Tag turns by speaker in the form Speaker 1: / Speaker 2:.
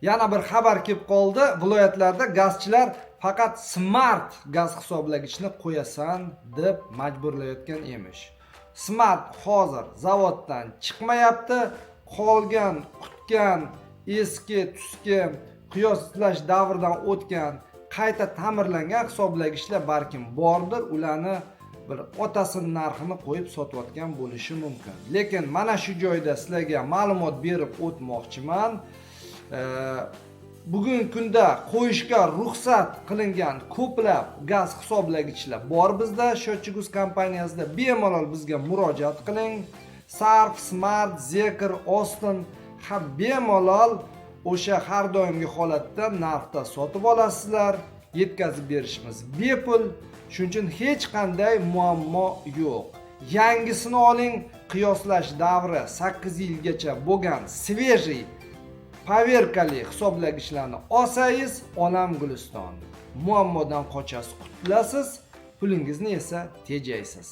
Speaker 1: Yana bir xabar kelib qoldi. Viloyatlarda gazchilar faqat smart gaz hisoblagichni qo'yasan deb majburlayotgan emish. Smart hozir zavoddan chiqmayapti. Qolgan, qutgan, eski, tuski, qiyoslash davridan o'tgan, qayta ta'mirlangan hisoblagichlar balkim bordir. Ularni bir otasining narxini qo'yib sotayotgan bo'lishi mumkin. Lekin mana shu joyda sizlarga ma'lumot berib o'tmoqchiman. Bugungi kunda qo'yishga ruxsat qilingan ko'plab gaz hisoblagichlar bor bizda. Shotchiguz kompaniyasida bemalol bizga murojaat qiling. Sarf, Smart, Zekr, Austin bemalol o'sha har doimgi holatda narxda sotib olasizlar. Yetkazib berishimiz bepul. Shuning uchun hech qanday muammo yo'q. Yangisini oling, qiyoslash davri 8 yilgacha bo'lgan svejiy poverkali hisoblagichlarni olsangiz, onam Guliston. Muammodan qochasiz, qutulasiz, pulingizni esa tejaysiz.